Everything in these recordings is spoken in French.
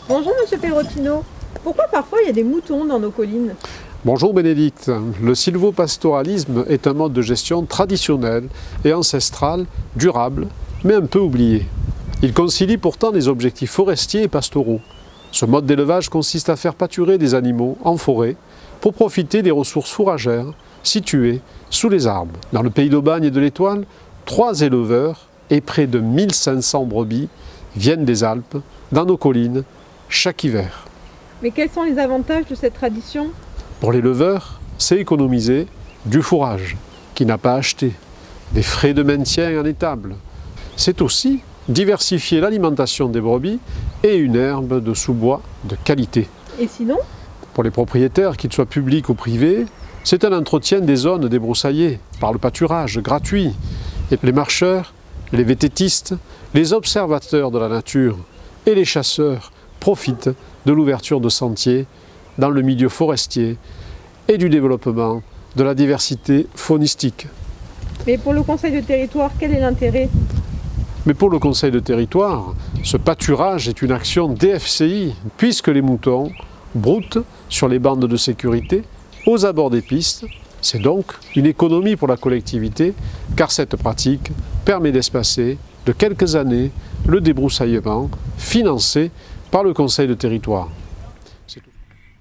Bonjour Monsieur Perrotino. Pourquoi parfois il y a des moutons dans nos collines? Bonjour Bénédicte. Le sylvopastoralisme est un mode de gestion traditionnel et ancestral, durable, mais un peu oublié. Il concilie pourtant les objectifs forestiers et pastoraux. Ce mode d'élevage consiste à faire pâturer des animaux en forêt pour profiter des ressources fourragères situées sous les arbres. Dans le pays d'Aubagne et de l'Étoile, 3 éleveurs et près de 1500 brebis viennent des Alpes, dans nos collines, chaque hiver. Mais quels sont les avantages de cette tradition? Pour l'éleveur, c'est économiser du fourrage qu'il n'a pas acheté, des frais de maintien en étable. C'est aussi diversifier l'alimentation des brebis et une herbe de sous-bois de qualité. Et sinon? Pour les propriétaires, qu'ils soient publics ou privés, c'est un entretien des zones débroussaillées par le pâturage gratuit. Et les marcheurs, les vététistes, les observateurs de la nature et les chasseurs profitent de l'ouverture de sentiers dans le milieu forestier et du développement de la diversité faunistique. Mais pour le conseil de territoire, quel est l'intérêt? Mais pour le conseil de territoire, ce pâturage est une action DFCI, puisque les moutons broutent sur les bandes de sécurité aux abords des pistes. C'est donc une économie pour la collectivité, car cette pratique permet d'espacer de quelques années le débroussaillement financé par le conseil de territoire.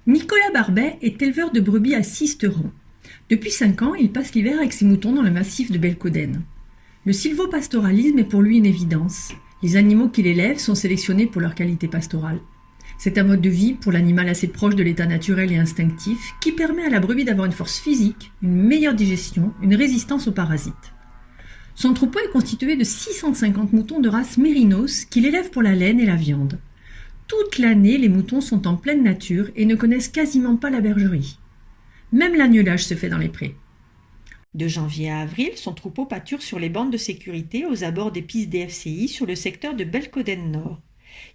Nicolas Barbet est éleveur de brebis à Sisteron. Depuis 5 ans, il passe l'hiver avec ses moutons dans le massif de Belcoden. Le sylvopastoralisme est pour lui une évidence. Les animaux qu'il élève sont sélectionnés pour leur qualité pastorale. C'est un mode de vie pour l'animal assez proche de l'état naturel et instinctif qui permet à la brebis d'avoir une force physique, une meilleure digestion, une résistance aux parasites. Son troupeau est constitué de 650 moutons de race mérinos qu'il élève pour la laine et la viande. Toute l'année, les moutons sont en pleine nature et ne connaissent quasiment pas la bergerie. Même l'agnelage se fait dans les prés. De janvier à avril, son troupeau pâture sur les bandes de sécurité aux abords des pistes DFCI sur le secteur de Belcoden Nord.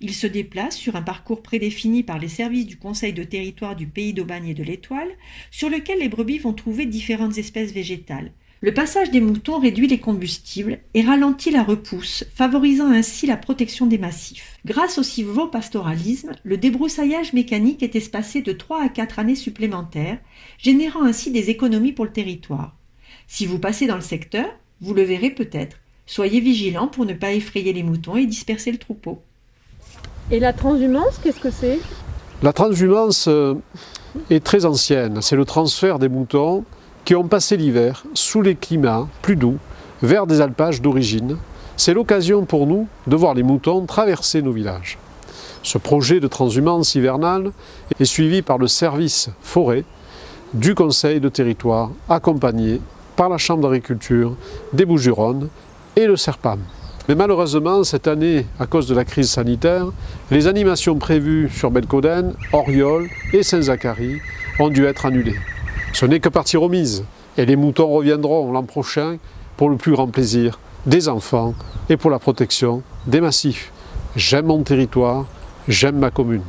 Il se déplace sur un parcours prédéfini par les services du conseil de territoire du pays d'Aubagne et de l'Étoile, sur lequel les brebis vont trouver différentes espèces végétales. Le passage des moutons réduit les combustibles et ralentit la repousse, favorisant ainsi la protection des massifs. Grâce au sylvopastoralisme, le débroussaillage mécanique est espacé de 3 à 4 années supplémentaires, générant ainsi des économies pour le territoire. Si vous passez dans le secteur, vous le verrez peut-être. Soyez vigilants pour ne pas effrayer les moutons et disperser le troupeau. Et la transhumance, qu'est-ce que c'est? La transhumance est très ancienne. C'est le transfert des moutons qui ont passé l'hiver sous les climats plus doux vers des alpages d'origine. C'est l'occasion pour nous de voir les moutons traverser nos villages. Ce projet de transhumance hivernale est suivi par le service forêt du conseil de territoire, accompagné par la Chambre d'agriculture des Bouches-du-Rhône et le SERPAM. Mais malheureusement, cette année, à cause de la crise sanitaire, les animations prévues sur Belcoden, Auriol et Saint-Zacharie ont dû être annulées. Ce n'est que partie remise, et les moutons reviendront l'an prochain pour le plus grand plaisir des enfants et pour la protection des massifs. J'aime mon territoire, j'aime ma commune.